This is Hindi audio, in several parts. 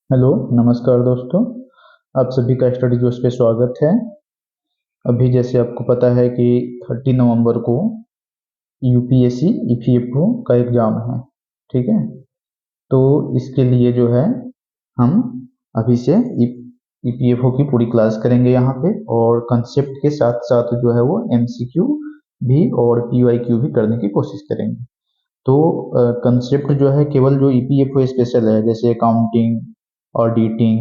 हेलो, नमस्कार दोस्तों। आप सभी का स्टडी जोश पे स्वागत है। अभी जैसे आपको पता है कि 30 नवंबर को यूपीएससी ईपीएफओ का एग्जाम है। ठीक है, तो इसके लिए जो है हम अभी से ईपीएफओ की पूरी क्लास करेंगे यहाँ पे, और कंसेप्ट के साथ साथ जो है वो एमसीक्यू भी और पीवाईक्यू भी करने की कोशिश करेंगे। तो कंसेप्ट जो है केवल जो ईपीएफओ स्पेशल है, जैसे accounting, auditing,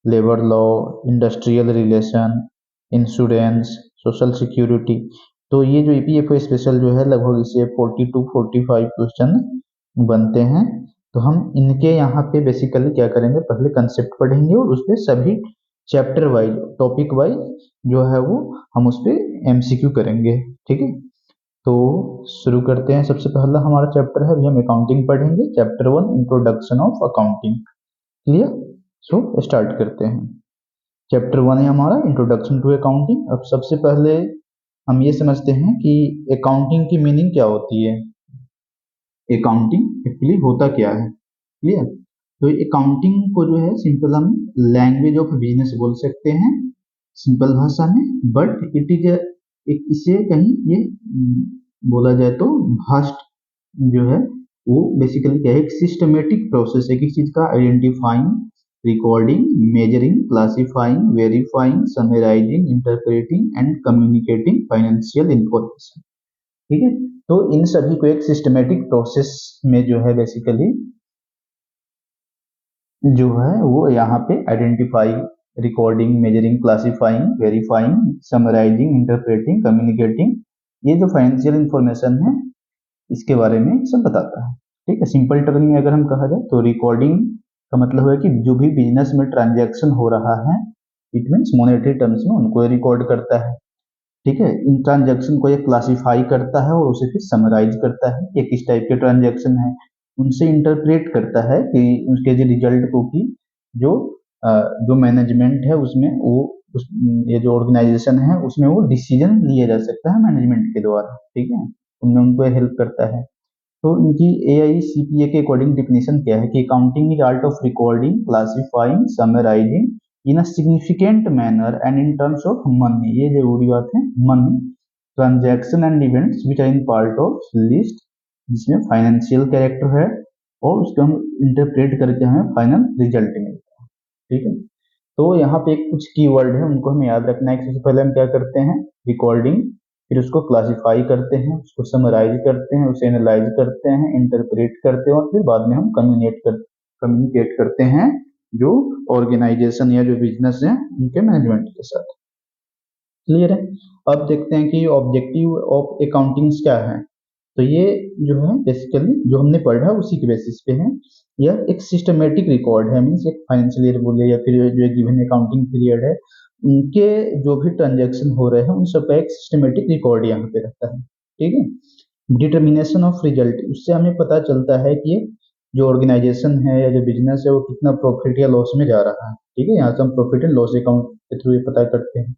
labour law, industrial relation, insurance, social security, तो ये जो ईपीएफओ स्पेशल जो है लगभग इसे 40 टू 45 क्वेश्चन बनते हैं। तो हम इनके यहाँ पे बेसिकली क्या करेंगे, पहले कंसेप्ट पढ़ेंगे और उस पे सभी चैप्टर वाइज, टॉपिक वाइज जो है वो हम उस पे एमसीक्यू करेंगे। ठीक है, तो शुरू करते हैं। सबसे पहला हमारा चैप्टर है, अभी हम अकाउंटिंग पढ़ेंगे। Chapter 1, introduction of accounting. Clear? So start करते हैं। चैप्टर 1 है हमारा इंट्रोडक्शन टू अकाउंटिंग। अब सबसे पहले हम ये समझते हैं कि अकाउंटिंग की मीनिंग क्या होती है, अकाउंटिंग एक्चुअली होता क्या है। क्लियर? तो अकाउंटिंग को जो है सिंपल हम लैंग्वेज ऑफ बिजनेस बोल सकते हैं, सिंपल भाषा में। बट इट इज एक, इसे कहीं ये बोला जाए तो भास्ट जो है वो बेसिकली क्या है, एक सिस्टमेटिक प्रोसेस है किसी चीज का identifying, recording, measuring, classifying, verifying, summarising, interpreting and communicating financial information. ठीक है, तो इन सभी को एक सिस्टमेटिक प्रोसेस में जो है बेसिकली जो है वो यहाँ पे identify, recording, measuring, classifying, verifying, summarising, interpreting, communicating, ये जो फाइनेंशियल इंफॉर्मेशन है इसके बारे में सब बताता है। ठीक है, सिंपल टर्म में अगर हम कहा जाए तो रिकॉर्डिंग का मतलब है कि जो भी बिजनेस में ट्रांजैक्शन हो रहा है, इट मीन्स मॉनेटरी टर्म्स में उनको रिकॉर्ड करता है। ठीक है, इन ट्रांजैक्शन को ये क्लासिफाई करता है और उसे फिर समराइज करता है ये किस टाइप के ट्रांजैक्शन है, उनसे इंटरप्रेट करता है कि उसके जो रिजल्ट को कि जो जो मैनेजमेंट है उसमें वो उस ये जो ऑर्गेनाइजेशन है उसमें वो डिसीजन लिया जा सकता है मैनेजमेंट के द्वारा। ठीक है, उनमें उनको हेल्प करता है। तो इनकी एआईसीपीए के अकॉर्डिंग डिफिनेशन क्या है कि accounting is art of recording, classifying, summarising in a significant manner and in terms of money, ये जरूरी बात है, money, transaction and events which are in part of list, जिसमें फाइनेंशियल कैरेक्टर है और उसको हम इंटरप्रेट करके हमें फाइनल रिजल्ट मिलता है। ठीक है, तो यहाँ पे एक कुछ कीवर्ड है उनको हमें याद रखना है कि सबसे पहले हम क्या करते हैं, रिकॉर्डिंग, फिर उसको क्लासिफाई करते हैं, उसको समराइज करते हैं, उसे एनालाइज करते हैं, इंटरप्रेट करते हैं और फिर बाद में हम कम्युनिकेट करते हैं जो ऑर्गेनाइजेशन या जो बिजनेस है उनके मैनेजमेंट के साथ। क्लियर है? अब देखते हैं कि ऑब्जेक्टिव ऑफ अकाउंटिंग क्या है। तो ये जो है बेसिकली जो हमने पढ़ा उसी के बेसिस पे है। यह एक सिस्टमेटिक रिकॉर्ड है, मीन्स एक फाइनेंशियल ईयर बोले या फिर जो गिवन अकाउंटिंग पीरियड है उनके जो भी ट्रांजैक्शन हो रहे हैं उन सब का एक सिस्टमेटिक रिकॉर्ड यहाँ पे रहता है। ठीक है, डिटर्मिनेशन ऑफ रिजल्ट, उससे हमें पता चलता है कि जो ऑर्गेनाइजेशन है या जो बिजनेस है वो कितना प्रॉफिट या लॉस में जा रहा है। ठीक है, यहाँ से हम प्रॉफिट एंड लॉस अकाउंट के थ्रू ये पता करते हैं।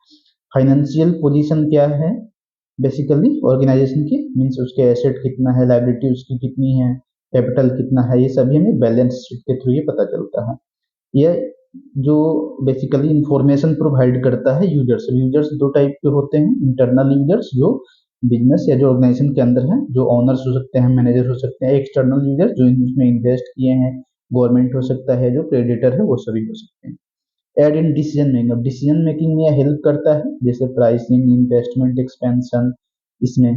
फाइनेंशियल पोजीशन क्या है, बेसिकली ऑर्गेनाइजेशन की, मीन्स उसके एसेट कितना है, लाइबिलिटी उसकी कितनी है, कैपिटल कितना है, ये सभी हमें बैलेंस शीट के थ्रू ये पता चलता है। यह जो बेसिकली इंफॉर्मेशन प्रोवाइड करता है यूजर्स, यूजर्स दो टाइप के होते हैं, इंटरनल यूजर्स जो बिजनेस या जो ऑर्गेनाइजेशन के अंदर है, जो ओनर्स हो सकते हैं, मैनेजर हो सकते हैं, एक्सटर्नल यूजर्स जो इसमें इन्वेस्ट किए हैं, गवर्नमेंट हो सकता है, जो क्रेडिटर है वो सभी हो सकते हैं। एड इन डिसीजन मेकिंग, अब डिसीजन मेकिंग में हेल्प करता है, जैसे प्राइसिंग, इन्वेस्टमेंट, एक्सपेंशन। इसमें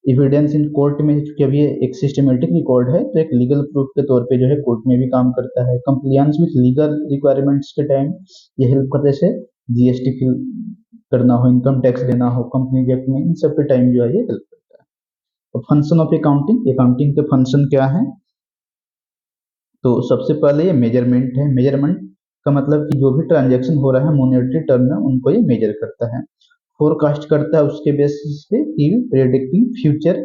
एविडेंस इन कोर्ट में, चूंकि अभी एक सिस्टमेटिक रिकॉर्ड है तो एक लीगल प्रूफ के तौर पे जो है कोर्ट में भी काम करता है। कंप्लायंस विथ लीगल रिक्वायरमेंट्स के टाइम ये हेल्प करता है, जैसे जीएसटी फिल करना हो, इनकम टैक्स देना हो कंपनी एक्ट में, इन सब के टाइम जो है ये हेल्प करता है। तो फंक्शन ऑफ अकाउंटिंग, अकाउंटिंग के फंक्शन क्या है, तो सबसे पहले ये मेजरमेंट है। मेजरमेंट का मतलब कि जो भी ट्रांजैक्शन हो रहा है मॉनेटरी टर्म में उनको ये मेजर करता है। फोरकास्ट करता है उसके बेसिस पे कि प्रेडिक्टिंग फ्यूचर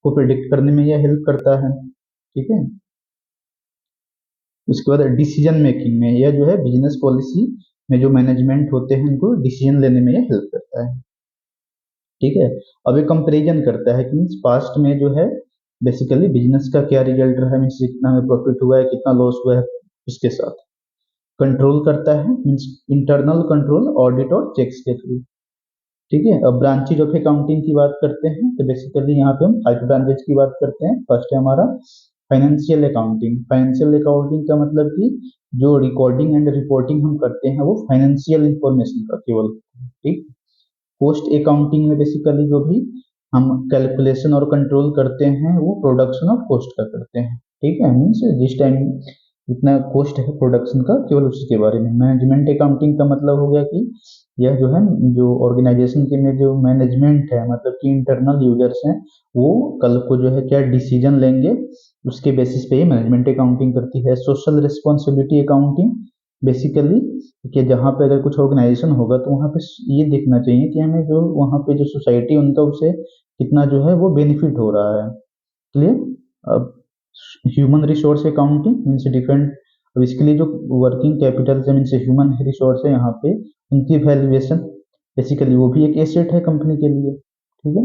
को प्रेडिक्ट करने में यह हेल्प करता है। ठीक है, उसके बाद डिसीजन मेकिंग में यह जो है बिजनेस पॉलिसी में जो मैनेजमेंट होते हैं उनको डिसीजन लेने में यह हेल्प करता है। ठीक है, अब ये कंपेरिजन करता है कि पास्ट में जो है बेसिकली बिजनेस का क्या रिजल्ट रहा है, मीन्स कितना में प्रॉफिट हुआ है, कितना लॉस हुआ है उसके साथ। कंट्रोल करता है, मीन्स इंटरनल कंट्रोल, ऑडिट और चेक्स के थ्रू। ठीक है, अब ब्रांचेज ऑफ अकाउंटिंग की बात करते हैं तो बेसिकली यहाँ पे हम 5 ब्रांचेज की बात करते हैं। फर्स्ट है हमारा फाइनेंशियल अकाउंटिंग। फाइनेंशियल अकाउंटिंग का मतलब कि जो रिकॉर्डिंग एंड रिपोर्टिंग हम करते हैं वो फाइनेंशियल इंफॉर्मेशन का केवल। ठीक, कॉस्ट अकाउंटिंग में बेसिकली जो भी हम कैलकुलेशन और कंट्रोल करते हैं वो प्रोडक्शन ऑफ कॉस्ट का करते हैं। ठीक है, मीन्स जिस टाइम जितना कॉस्ट है प्रोडक्शन का केवल उसके बारे में। मैनेजमेंट अकाउंटिंग का मतलब हो गया कि यह जो है जो ऑर्गेनाइजेशन के में जो मैनेजमेंट है, मतलब कि इंटरनल यूजर्स हैं, वो कल को जो है क्या डिसीजन लेंगे उसके बेसिस पे ही मैनेजमेंट अकाउंटिंग करती है। सोशल रिस्पॉन्सिबिलिटी अकाउंटिंग बेसिकली कि जहाँ पे अगर कुछ ऑर्गेनाइजेशन होगा तो वहाँ पे ये देखना चाहिए कि हमें जो वहाँ पे जो सोसाइटी उनका उसे कितना जो है वो बेनिफिट हो रहा है। क्लियर। अब human resource accounting means different, अब इसके लिए जो वर्किंग कैपिटल से मीन्स ह्यूमन रिसोर्स है यहाँ पे उनकी वैल्यूएशन, बेसिकली वो भी एक एसेट है कंपनी के लिए। ठीक है,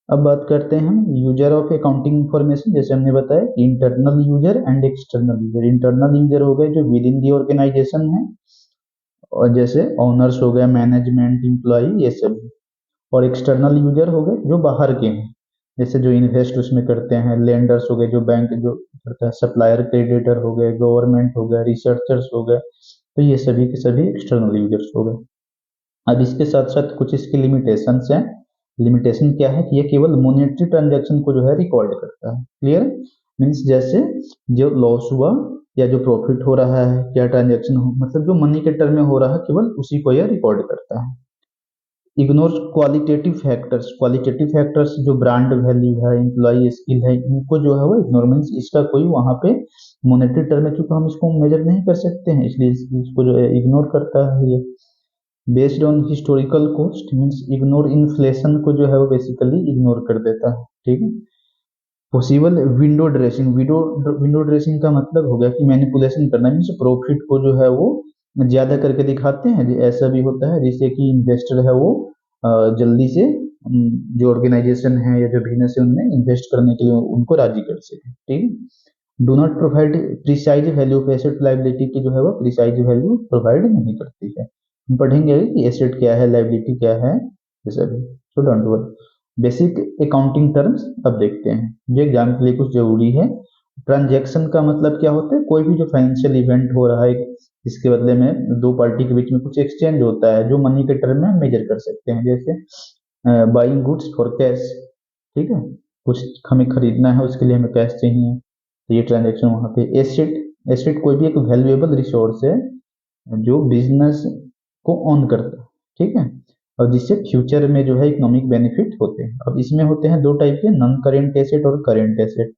अब बात करते हैं हम यूजर ऑफ अकाउंटिंग इंफॉर्मेशन। जैसे हमने बताया internal user and external user. Internal user हो गए जो विद इन दी ऑर्गेनाइजेशन है, और जैसे ओनर्स हो गया, मैनेजमेंट, एम्प्लॉय, ये सब। और एक्सटर्नल यूजर हो गए जो बाहर के हैं, जैसे जो इन्वेस्ट उसमें करते हैं, लेंडर्स हो गए जो बैंक जो करता है, सप्लायर, क्रेडिटर हो गए, गवर्नमेंट हो गया, रिसर्चर्स हो गए, तो ये सभी के सभी एक्सटर्नल यूजर्स हो गए। अब इसके साथ साथ कुछ इसकी लिमिटेशंस हैं। लिमिटेशन क्या है कि ये केवल मॉनेटरी ट्रांजैक्शन को जो है रिकॉर्ड करता है। क्लियर, मीन्स जैसे जो लॉस हुआ या जो प्रॉफिट हो रहा है, क्या ट्रांजैक्शन हो, मतलब जो मनी के टर्म में हो रहा है केवल उसी को यह रिकॉर्ड करता है। Ignore qualitative factors. Qualitative factors जो ब्रांड वैल्यू है, एम्प्लॉय स्किल है, इनको जो है वो इग्नोर, मीन्स इसका कोई वहाँ पे मॉनेटरी टर्म में क्योंकि हम इसको मेजर नहीं कर सकते हैं इसलिए इसको जो है इग्नोर करता है ये। Based on historical cost means ignore inflation को जो है वो बेसिकली इग्नोर कर देता है। ठीक है, possible window dressing. Window dressing का मतलब हो गया कि मैनिपुलेशन करना, मीन्स प्रॉफिट को जो है वो ज्यादा करके दिखाते हैं। ऐसा भी होता है जिससे कि इन्वेस्टर है वो जल्दी से जो ऑर्गेनाइजेशन है या जो बिजनेस है उनमें इन्वेस्ट करने के लिए उनको राजी कर सके। ठीक है, do not provide precise value of asset liability की जो है वो प्रिसाइज वैल्यू प्रोवाइड नहीं करती है। हम पढ़ेंगे कि एसेट क्या है, लाइबिलिटी क्या है, ये सब। So don't worry. Basic accounting terms अब देखते हैं जो एग्जाम के लिए कुछ जरूरी है। ट्रांजैक्शन का मतलब क्या होता है, कोई भी जो फाइनेंशियल इवेंट हो रहा है इसके बदले में दो पार्टी के बीच में कुछ एक्सचेंज होता है जो मनी के टर्म में मेजर कर सकते हैं, जैसे बाइंग गुड्स फॉर कैश। ठीक है, कुछ हमें खरीदना है उसके लिए हमें कैश चाहिए, तो ये ट्रांजैक्शन वहां पे। एसेट, एसेट कोई भी एक वैल्यूएबल रिसोर्स है जो बिजनेस को ऑन करता है। ठीक है, और जिससे फ्यूचर में जो है इकोनॉमिक बेनिफिट होते हैं। अब इसमें होते हैं दो टाइप के, नॉन करेंट एसेट और करेंट एसेट।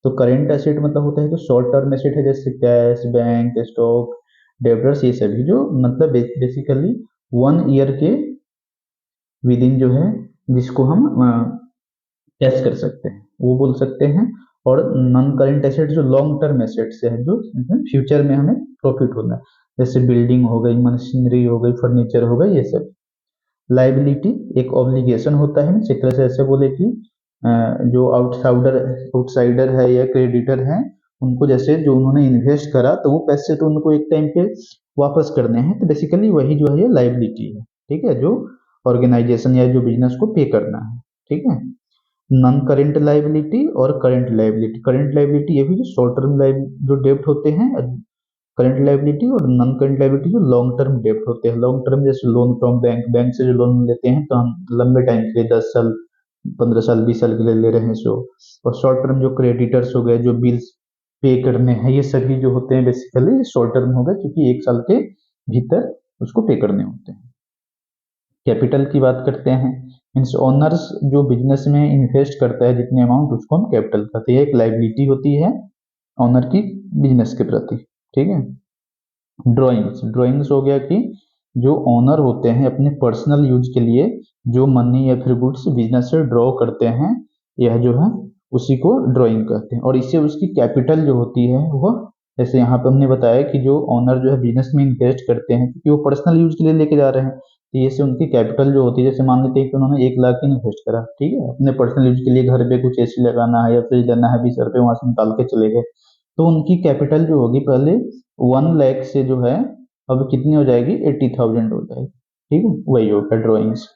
तो करेंट एसेट मतलब होता है जो शॉर्ट टर्म एसेट है, जैसे कैश, बैंक, स्टॉक, डेब्टर्स, ये सभी जो मतलब बेसिकली 1 ईयर के विद इन जो है जिसको हम कैश कर सकते हैं वो बोल सकते हैं। और नॉन करेंट एसेट जो लॉन्ग टर्म एसेट्स है जो फ्यूचर में हमें प्रॉफिट होना है, जैसे बिल्डिंग हो गई, मशीनरी हो गई, फर्नीचर हो गई, ये सब। लाइबिलिटी एक ऑब्लिगेशन होता है, एक तरह से ऐसे बोले कि जो आउटसाइडर है या क्रेडिटर है उनको जैसे जो उन्होंने इन्वेस्ट करा तो वो पैसे तो उनको एक टाइम पे वापस करने हैं, तो बेसिकली वही जो है ये लाइबिलिटी है। ठीक है, जो ऑर्गेनाइजेशन या जो बिजनेस को पे करना है। ठीक है, नॉन करेंट लाइबिलिटी और करेंट लाइबिलिटी। करेंट लाइबिलिटी ये भी जो शॉर्ट टर्म जो डेब्ट होते हैं, करंट लाइबिलिटी, और नॉन करंट लाइबिलिटी जो लॉन्ग टर्म डेब्ट होते हैं। लॉन्ग टर्म जैसे लोन फ्रॉम बैंक, बैंक से जो लोन लेते हैं तो हम लंबे टाइम के लिए 10 साल, 15 साल, 20 साल के लिए ले रहे हैं सो। और शॉर्ट टर्म जो क्रेडिटर्स हो गए जो बिल्स पे करने हैं, ये सभी जो होते हैं बेसिकली शॉर्ट टर्म हो गए क्योंकि 1 साल के भीतर उसको पे करने होते हैं। कैपिटल की बात करते हैं, मीन्स ओनर्स जो बिजनेस में इन्वेस्ट करता है जितने अमाउंट उसको हम कैपिटल कहते हैं। एक लाइबिलिटी होती है ओनर की बिजनेस के प्रति। ठीक है, ड्राइंग्स, ड्राइंग्स हो गया कि जो ओनर होते हैं अपने पर्सनल यूज के लिए जो मनी या फिर गुड्स बिजनेस से ड्रॉ करते हैं, यह जो है उसी को ड्राइंग कहते हैं। और इससे उसकी कैपिटल जो होती है वह, जैसे यहाँ पे हमने बताया कि जो ओनर जो है बिजनेस में इन्वेस्ट करते हैं क्योंकि वो पर्सनल यूज के लिए लेके जा रहे हैं, तो ये से उनकी कैपिटल जो होती है, जैसे मान लेते हैं कि उन्होंने 1 लाख इन्वेस्ट करा, ठीक है, अपने पर्सनल यूज के लिए घर पे कुछ एसी लगाना है या फ्रिज लेना है, 20 रुपये वहां से निकाल के चले गए, तो उनकी कैपिटल जो होगी पहले 1 लाख से जो है अब कितनी हो जाएगी, 80,000 हो जाएगी। ठीक है, वही होगा ड्रॉइंग्स।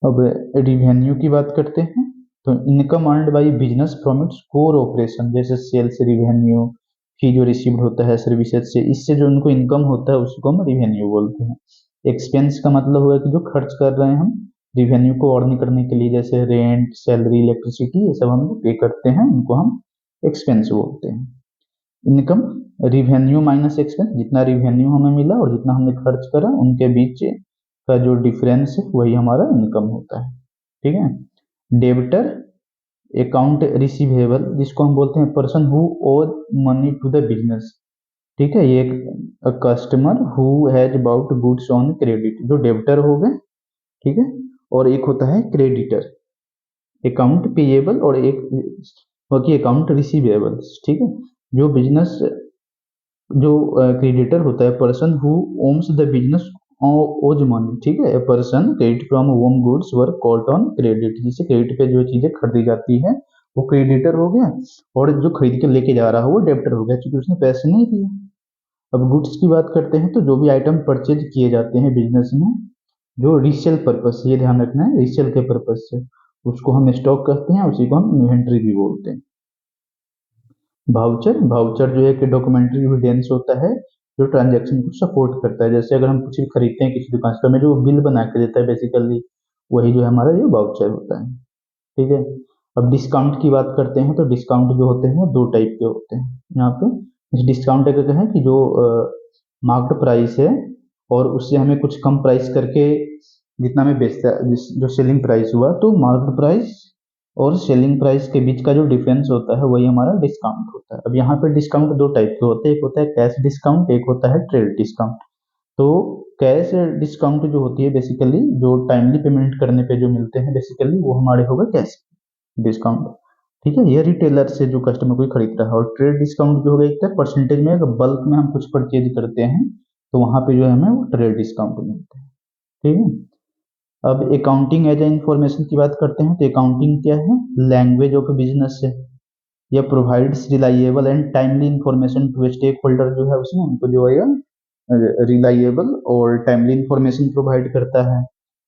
अब रिवेन्यू की बात करते हैं, तो income earned by business from its core operation, जैसे सेल्स रिवेन्यू, फी जो रिसीव्ड होता है सर्विसेज से, इससे जो उनको इनकम होता है उसको हम रिवेन्यू बोलते हैं। एक्सपेंस का मतलब हुआ कि जो खर्च कर रहे हैं हम रिवेन्यू को अर्न करने के लिए, जैसे रेंट, सैलरी, इलेक्ट्रिसिटी, ये सब हम पे करते हैं, उनको हम एक्सपेंस बोलते हैं। इनकम रिवेन्यू माइनस एक्सपेंस, जितना रिवेन्यू हमें मिला और जितना हमने खर्च करा उनके बीच का जो डिफरेंस है वही हमारा इनकम होता है। ठीक है। डेबिटर अकाउंट रिसीवेबल, जिसको हम बोलते हैं person who owes money to the business. ठीक है, ये एक customer who has bought goods on credit, जो डेबिटर हो गए। ठीक है, और एक होता है क्रेडिटर, अकाउंट पेएबल, और एक बाकी अकाउंट रिसीवेबल। ठीक है, जो बिजनेस जो क्रेडिटर होता है, person who whom the business owes money. ठीक है, person credit from whom goods were called on credit, जिसे क्रेडिट पे जो चीजें खरीदी जाती है वो क्रेडिटर हो गया, और जो खरीद के लेके जा रहा है वो डेबिटर हो गया, क्योंकि उसने पैसे नहीं दिए। अब गुड्स की बात करते हैं, तो जो भी आइटम परचेज किए जाते हैं बिजनेस में, जो रीसेल पर्पज से, ये ध्यान रखना है, रीसेल के पर्पज से, उसको हम स्टॉक कहते हैं, उसी को हम इन्वेंट्री भी बोलते हैं। भाउचर, भाउचर जो है कि डॉक्यूमेंट्री एविडेंस होता है जो ट्रांजैक्शन को सपोर्ट करता है। जैसे अगर हम कुछ भी खरीदते हैं किसी दुकान से, हमें जो बिल बना के देता है बेसिकली, वही जो है हमारा ये भाउचर होता है। ठीक है। अब डिस्काउंट की बात करते हैं, तो डिस्काउंट जो होते हैं वो दो टाइप के होते हैं यहाँ पे। इस डिस्काउंट का क्या है कि जो मार्क्ड प्राइस है और उससे हमें कुछ कम प्राइस करके जितना हमें बेचता है, जो सेलिंग प्राइस हुआ, तो मार्क्ड प्राइस और सेलिंग प्राइस के बीच का जो डिफरेंस होता है वही हमारा डिस्काउंट होता है। अब यहाँ पे डिस्काउंट दो टाइप के होते हैं, एक होता है कैश डिस्काउंट, एक होता है ट्रेड डिस्काउंट। तो कैश डिस्काउंट जो होती है बेसिकली, जो टाइमली पेमेंट करने पे जो मिलते हैं बेसिकली, वो हमारे होगा कैश डिस्काउंट। ठीक है, ये रिटेलर से जो कस्टमर कोई खरीद रहा है। और ट्रेड डिस्काउंट जो होगा एक परसेंटेज में, अगर बल्क में हम कुछ परचेज करते हैं तो वहां पे जो है हमें वो ट्रेड डिस्काउंट मिलता है। ठीक है। अब अकाउंटिंग एज ए इंफॉर्मेशन की बात करते हैं, तो अकाउंटिंग क्या है, लैंग्वेज ऑफ बिजनेस है। यह provides reliable and timely information to stakeholder, जो है उसमें हमको जो है रिलायबल और टाइमली इंफॉर्मेशन प्रोवाइड करता है।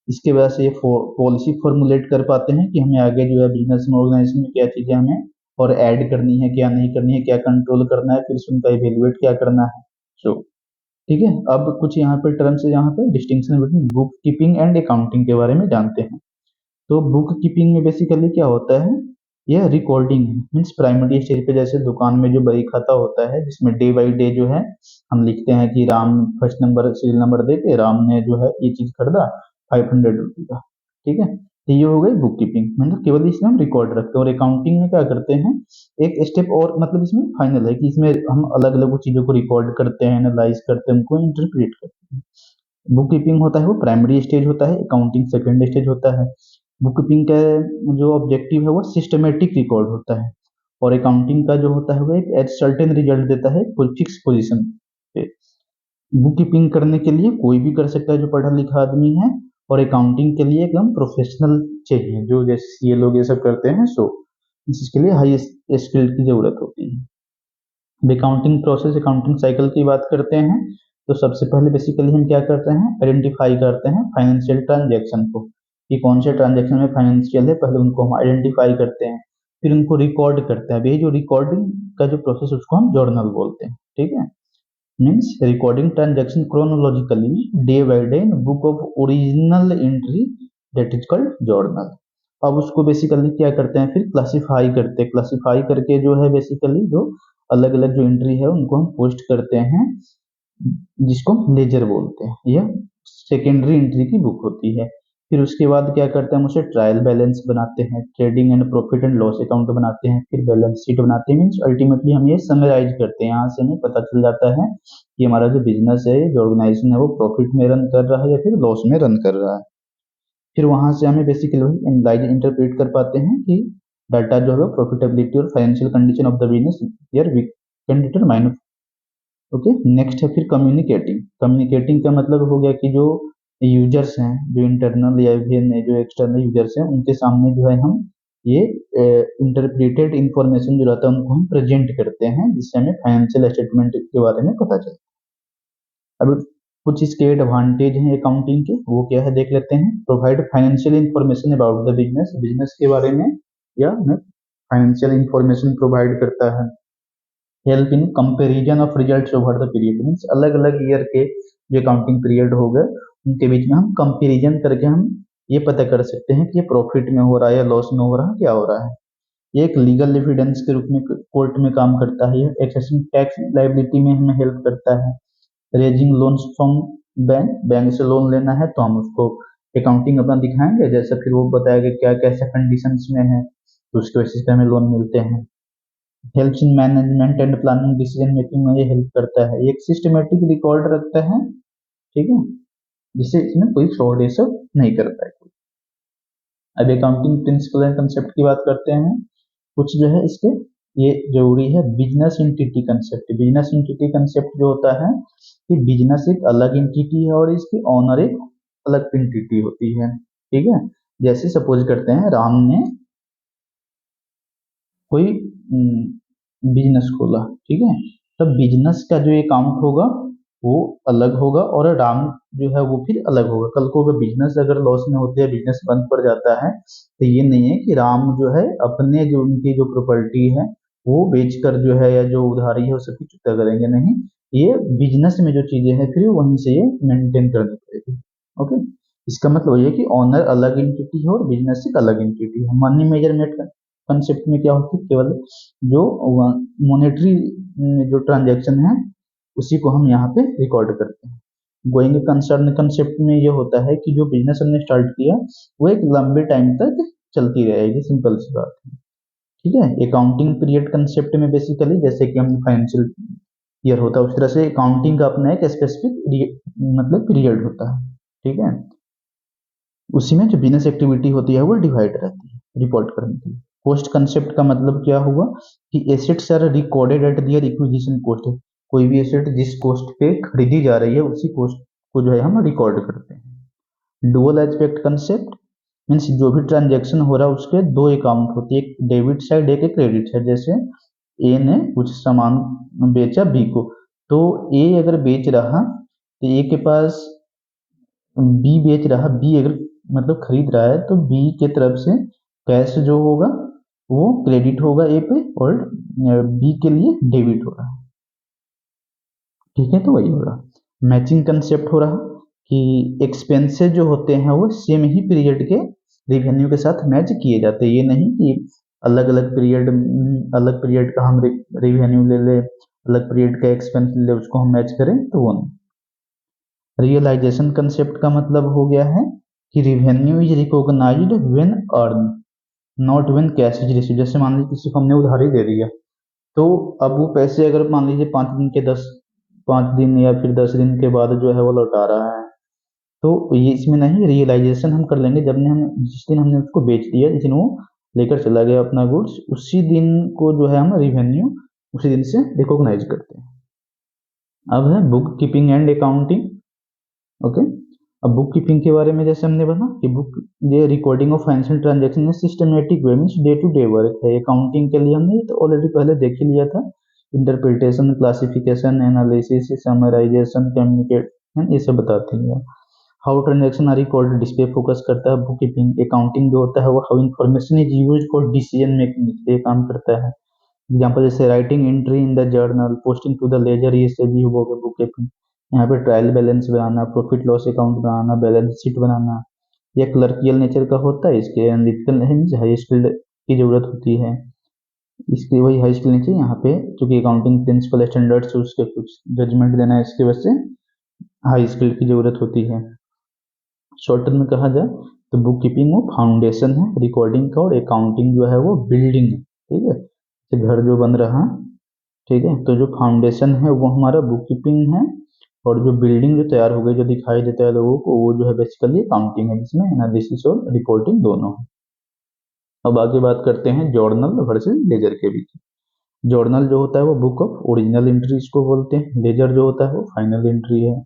इसके वजह से ये पॉलिसी फॉर्मुलेट कर पाते हैं कि हमें आगे जो है बिजनेस में, ऑर्गेनाइजेशन में क्या चीजें हमें और ऐड करनी है, क्या नहीं करनी है, क्या कंट्रोल करना है, फिर उनका इवेल्युएट क्या करना है। सो ठीक है। अब कुछ यहाँ पे टर्म्स है, यहाँ पे distinction between book keeping and accounting के बारे में जानते हैं। तो बुक कीपिंग में बेसिकली क्या होता है, यह रिकॉर्डिंग है, मीन्स प्राइमरी स्टेज पे, जैसे दुकान में जो बही खाता होता है जिसमें डे बाई डे जो है हम लिखते हैं कि Ram first number serial number दे के राम ने जो है ये चीज खरीदा 500 रुपये का। ठीक है, तो ये हो गई बुक कीपिंग, मतलब केवल इसमें हम रिकॉर्ड रखते हैं। और अकाउंटिंग में क्या करते हैं, एक स्टेप और, मतलब इसमें फाइनल है कि इसमें हम अलग अलग चीजों को रिकॉर्ड करते हैं, एनालाइज करते हैं, उनको इंटरप्रेट करते हैं। बुक कीपिंग होता है वो प्राइमरी स्टेज होता है, अकाउंटिंग सेकेंड स्टेज होता है। बुक कीपिंग का जो ऑब्जेक्टिव है वो सिस्टमेटिक रिकॉर्ड होता है, और अकाउंटिंग का जो होता है वो एक सर्टेन रिजल्ट देता है फिक्स पोजीशन पे। बुक कीपिंग करने के लिए कोई भी कर सकता है जो पढ़ा लिखा आदमी है, और अकाउंटिंग के लिए एकदम प्रोफेशनल चाहिए, जो जैसे ये लोग ये सब करते हैं, सो इसके लिए हाई स्किल की जरूरत होती है। अकाउंटिंग प्रोसेस, अकाउंटिंग साइकिल की बात करते हैं, तो सबसे पहले बेसिकली हम क्या करते हैं, आइडेंटिफाई करते हैं फाइनेंशियल ट्रांजैक्शन को, कि कौन से ट्रांजैक्शन में फाइनेंशियल है, पहले उनको हम आइडेंटिफाई करते हैं, फिर उनको रिकॉर्ड करते हैं। ये जो रिकॉर्डिंग का जो प्रोसेस उसको हम जर्नल बोलते हैं। ठीक है, means recording transaction chronologically day by day in book of original entry, that is called journal. अब उसको बेसिकली क्या करते हैं, फिर क्लासिफाई करते हैं, क्लासिफाई करके जो है बेसिकली जो अलग अलग जो एंट्री है उनको हम पोस्ट करते हैं, जिसको लेजर बोलते हैं। यह सेकेंडरी एंट्री की बुक होती है। फिर उसके बाद क्या करते हैं, हम उसे ट्रायल बैलेंस बनाते हैं, trading and profit and loss account बनाते हैं, फिर बैलेंस शीट बनाते हैं। मीन्स अल्टीमेटली हम ये समराइज करते हैं, यहाँ से हमें पता चल जाता है कि हमारा जो बिजनेस है, जो ऑर्गेनाइजेशन है, वो प्रॉफिट में रन कर रहा है या फिर लॉस में रन कर रहा है। फिर वहां से हमें बेसिकली वही एनालाइज इंटरप्रेट कर पाते हैं कि डाटा जो है प्रॉफिटेबिलिटी और financial condition of the business here we can determine. Okay, next है फिर कम्युनिकेटिंग। कम्युनिकेटिंग का मतलब हो गया कि जो यूजर्स हैं, जो इंटरनल या फिर जो एक्सटर्नल यूजर्स हैं, उनके सामने जो है हम ये इंटरप्रेटेड इंफॉर्मेशन जो रहता है उनको हम प्रेजेंट करते हैं, जिससे हमें फाइनेंशियल स्टेटमेंट के बारे में पता चलता है। अब कुछ इसके एडवांटेज हैं अकाउंटिंग के, वो क्या है देख लेते हैं। Provide financial information about the business, business के बारे में या हमें फाइनेंशियल इंफॉर्मेशन प्रोवाइड करता है। Help in comparison of results over the period, means अलग अलग ईयर के जो अकाउंटिंग पीरियड हो गए उनके बीच में हम कंपैरिजन करके हम ये पता कर सकते हैं कि ये प्रॉफिट में हो रहा है या लॉस में हो रहा है, क्या हो रहा है। ये एक लीगल एविडेंस के रूप में कोर्ट में काम करता है। एक्सेसिंग टैक्स लाइबिलिटी में हमें हेल्प करता है। Raising loans from bank, bank से लोन लेना है तो हम उसको अकाउंटिंग अपना दिखाएंगे, जैसे फिर वो बताएगा क्या कैसे कंडीशंस में है, तो उसके बेसिस पे हमें लोन मिलते हैं। Helps in management and planning decision making में ये हेल्प करता है। एक सिस्टमेटिक रिकॉर्ड रखता है, ठीक है, जिससे इसमें कोई फ्रॉड ये सब नहीं कर पाएगा। अब अकाउंटिंग प्रिंसिपल एंड कंसेप्ट की बात करते हैं। कुछ जो है इसके ये जरूरी है। Business entity concept, business entity concept जो होता है कि बिजनेस एक अलग एंटिटी है और इसकी ऑनर एक अलग एंटिटी होती है, ठीक है। जैसे सपोज करते हैं राम ने कोई बिजनेस खोला, ठीक है, तब बिजनेस का जो अकाउंट होगा वो अलग होगा और राम जो है वो फिर अलग होगा। कल को अगर बिजनेस अगर लॉस में होते हैं, बिजनेस बंद पड़ जाता है, तो ये नहीं है कि राम जो है अपने जो उनकी जो प्रॉपर्टी है वो बेचकर जो है या जो उधारी है वो सब चुकता करेंगे, नहीं, ये बिजनेस में जो चीजें हैं फिर वहीं से ये मेंटेन करनी पड़ेगी। ओके, इसका मतलब ये कि ऑनर अलग एंटिटी है और बिजनेस एक अलग एंटिटी है। मनी मेजरमेंट कंसेप्ट में क्या होता है, केवल जो मॉनेटरी जो ट्रांजैक्शन है उसी को हम यहाँ पे रिकॉर्ड करते हैं। गोइंग कंसर्न कंसेप्ट में ये होता है कि जो बिजनेस हमने स्टार्ट किया वो एक लंबे टाइम तक चलती रहेगी, सिंपल सी बात है, ठीक है। अकाउंटिंग पीरियड कंसेप्ट में बेसिकली जैसे कि हम फाइनेंशियल ईयर होता है उस तरह से अकाउंटिंग का अपना एक स्पेसिफिक मतलब पीरियड होता है, ठीक है। उसी में जो बिजनेस एक्टिविटी होती है वो डिवाइड रहती है रिपोर्ट करने के लिए। कॉस्ट कंसेप्ट का मतलब क्या हुआ कि assets are recorded at their acquisition cost, कोई भी एसेट जिस कॉस्ट पे खरीदी जा रही है उसी कॉस्ट को जो है हम रिकॉर्ड करते हैं। डुअल एस्पेक्ट कंसेप्ट मीन्स जो भी ट्रांजेक्शन हो रहा है उसके दो अकाउंट होते हैं, एक डेबिट साइड एक क्रेडिट साइड। जैसे ए ने कुछ सामान बेचा बी को, तो ए अगर बेच रहा तो ए के पास बी बेच रहा, बी अगर मतलब खरीद रहा है तो बी के तरफ से कैश जो होगा वो क्रेडिट होगा ए पे और बी के लिए डेबिट हो रहा है, ठीक है। तो वही हो रहा मैचिंग कंसेप्ट हो रहा कि एक्सपेंसेस जो होते हैं वो सेम ही पीरियड के रिवेन्यू के साथ मैच किए जाते हैं। ये नहीं कि अलग पीरियड का हम रिवेन्यू ले ले, अलग पीरियड का एक्सपेंस ले उसको हम मैच करें, तो वो नहीं। रियलाइजेशन कंसेप्ट का मतलब हो गया है कि revenue is recognised when earned not when cash is received. जैसे मान लीजिए किसी को हमने उधारी दे दिया, तो अब वो पैसे अगर मान लीजिए 5 दिन या फिर 10 दिन के बाद जो है वो लौटा रहा है, तो ये इसमें नहीं, रियलाइजेशन हम कर लेंगे जब ने हम जिस दिन हमने उसको बेच दिया, जिस दिन वो लेकर चला गया अपना गुड्स, उसी दिन को जो है हम रिवेन्यू उसी दिन से रिकॉग्नाइज करते हैं। अब है bookkeeping and accounting. Okay, अब बुक कीपिंग के बारे में जैसे हमने बना कि बुक ये recording of financial transaction systematic way means day to day work है। अकाउंटिंग के लिए हमने तो ऑलरेडी पहले देख ही लिया था, interpretation, classification, analysis, summarisation, communication, ये सब बताते हैं। हाउ ट्रांजैक्शन आर रिकॉर्डेड, इस पे फोकस करता है बुक कीपिंग। अकाउंटिंग जो होता है वो how information is used for decision making पे काम करता है। एग्जांपल जैसे writing entry in the journal, posting to the ledger, ये सब भी हो गया बुक कीपिंग। यहाँ पे ट्रायल बैलेंस बनाना, प्रॉफिट लॉस अकाउंट बनाना, बैलेंस शीट बनाना, ये क्लर्कियल नेचर का होता है। इसके एनालिटिकल नहीं, हाई स्किल्ड की जरूरत होती है। इसकी वही हाई स्किल नहीं चाहिए यहाँ पे, क्योंकि अकाउंटिंग प्रिंसिपल स्टैंडर्ड्स उसके कुछ जजमेंट देना है, इसकी वजह से हाई स्किल की जरूरत होती है। शॉर्ट टर्म में कहा जाए तो बुक कीपिंग वो फाउंडेशन है रिकॉर्डिंग का, और अकाउंटिंग जो है वो बिल्डिंग है, ठीक है। तो घर जो बन रहा, ठीक है, तो जो फाउंडेशन है वो हमारा बुक कीपिंग है, और जो बिल्डिंग जो तैयार हो गई जो दिखाई देता है लोगों को वो जो है बेसिकली अकाउंटिंग है, जिसमें एनालिसिस और रिपोर्टिंग दोनों है। अब आगे बात करते हैं जर्नल वर्सेस लेजर के बीच। जर्नल जो होता है वो बुक ऑफ ओरिजिनल एंट्रीज को बोलते हैं, लेजर जो होता है वो फाइनल एंट्री है।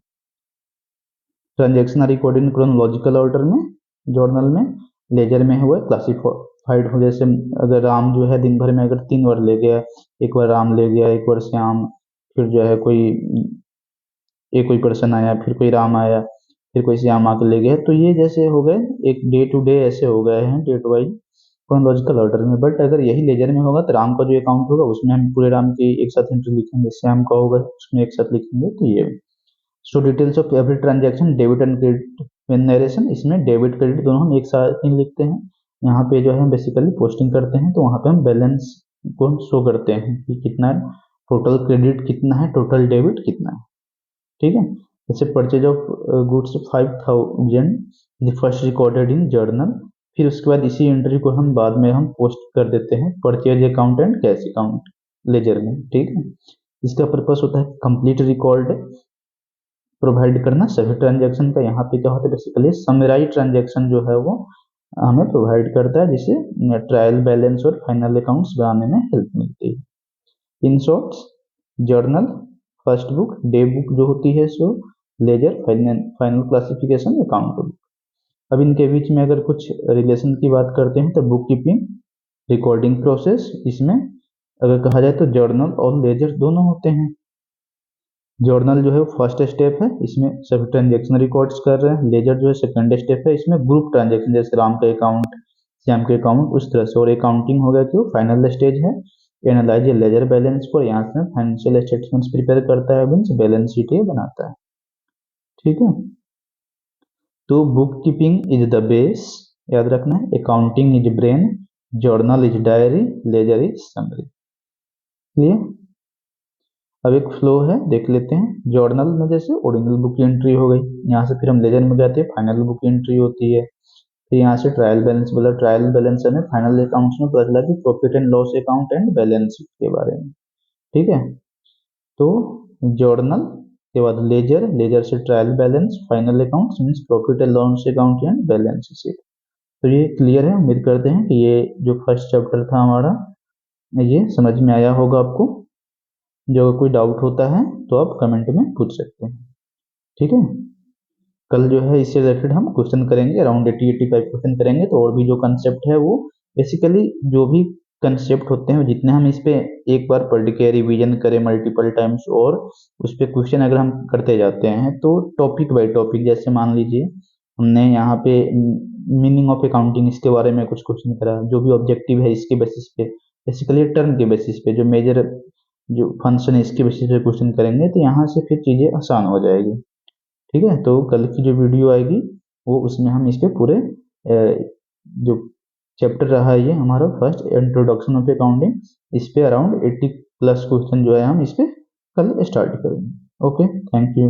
Transaction record in chronological order में जर्नल में, लेजर में हुआ क्लासिफाइड फाइट हो, जैसे अगर राम जो है दिन भर में अगर 3 बार ले गया, एक बार राम ले गया, एक बार श्याम, फिर जो है कोई पर्सन आया, फिर कोई राम आया, फिर कोई श्याम आके ले गया, तो ये जैसे हो गए एक डे टू डे ऐसे हो गए हैं डेट वाइज क्रोनोलॉजिकल ऑर्डर में। बट अगर यही लेजर में होगा तो राम का जो अकाउंट होगा उसमें हम पूरे राम की एक साथ एंट्री लिखेंगे, श्याम का होगा उसमें एक साथ लिखेंगे, तो ये so details of every transaction debit and credit when narration, इसमें डेबिट क्रेडिट दोनों हम एक साथ ही लिखते हैं। यहाँ पे जो है बेसिकली पोस्टिंग करते हैं तो वहाँ पे हम बैलेंस को शो करते हैं कि कितना टोटल क्रेडिट कितना है, टोटल डेबिट कितना है, ठीक है। जैसे purchase of goods 5000 first recorded in journal, फिर उसके बाद इसी एंट्री को हम बाद में हम पोस्ट कर देते हैं purchase account and cash account laser में, ठीक है। इसका पर्पस होता है कंप्लीट रिकॉर्ड प्रोवाइड करना सभी ट्रांजेक्शन का। यहाँ पे क्या होता है बेसिकली समराइज ट्रांजेक्शन जो है वो हमें प्रोवाइड करता है, जिससे ट्रायल बैलेंस और फाइनल अकाउंट्स बनाने में हेल्प मिलती है। In short journal, first book, day book जो होती है सो ledger, final classification, account book. अब इनके बीच में अगर कुछ रिलेशन की बात करते हैं तो बुक कीपिंग, रिकॉर्डिंग प्रोसेस, इसमें अगर कहा जाए तो जर्नल और लेजर दोनों होते हैं। जर्नल जो है फर्स्ट स्टेप है, इसमें सभी ट्रांजेक्शन रिकॉर्ड्स कर रहे हैं। लेजर जो है सेकंड स्टेप है, इसमें ग्रुप ट्रांजेक्शन जैसे राम के अकाउंट, श्याम के अकाउंट, उस तरह से। और अकाउंटिंग हो गया कि फाइनल स्टेज है, एनालाइज लेजर बैलेंस को, यहाँ से फाइनेंशियल स्टेटमेंट्स प्रिपेयर करता है, मींस बैलेंस शीट ये बनाता है, ठीक है। तो bookkeeping is the base, याद रखना है। Accounting is brain, journal is diary, ledger is summary. Clear. अब एक फ्लो है देख लेते हैं। जर्नल में जैसे ओरिजिनल बुक की एंट्री हो गई, यहाँ से फिर हम लेजर में जाते हैं, फाइनल बुक की एंट्री होती है। फिर यहाँ से ट्रायल बैलेंस बोला, ट्रायल बैलेंस हमें फाइनल अकाउंट्स में पता चला कि profit and loss account and balance sheet के बारे में, ठीक है। तो जर्नल के बाद लेजर, लेजर से trial balance, final accounts means profit and loss account and balance sheet. तो ये क्लियर है। उम्मीद करते हैं कि ये जो फर्स्ट चैप्टर था हमारा ये समझ में आया होगा आपको। जो कोई डाउट होता है तो आप कमेंट में पूछ सकते हैं, ठीक है। कल जो है इससे रिलेटेड हम क्वेश्चन करेंगे, अराउंड 80-85 क्वेश्चन करेंगे। तो और भी जो कंसेप्ट है वो बेसिकली जो भी कंसेप्ट होते हैं जितने हम इस पे एक बार पढ़ के रिवीजन करें मल्टीपल टाइम्स और उस पर क्वेश्चन अगर हम करते जाते हैं तो टॉपिक बाय टॉपिक, जैसे मान लीजिए हमने यहाँ पे मीनिंग ऑफ अकाउंटिंग इसके बारे में कुछ क्वेश्चन करा, जो भी ऑब्जेक्टिव है इसके बेसिस पे, बेसिकली टर्म के बेसिस पे, जो मेजर जो फंक्शन है इसके बेसिस पे क्वेश्चन करेंगे, तो यहाँ से फिर चीजें आसान हो जाएगी, ठीक है। तो कल की जो वीडियो आएगी वो उसमें हम इसके पूरे जो चैप्टर रहा है ये हमारा फर्स्ट इंट्रोडक्शन ऑफ अकाउंटिंग, इस पे अराउंड 80+ क्वेश्चन जो है हम इस पे कल स्टार्ट करेंगे। Okay, thank you.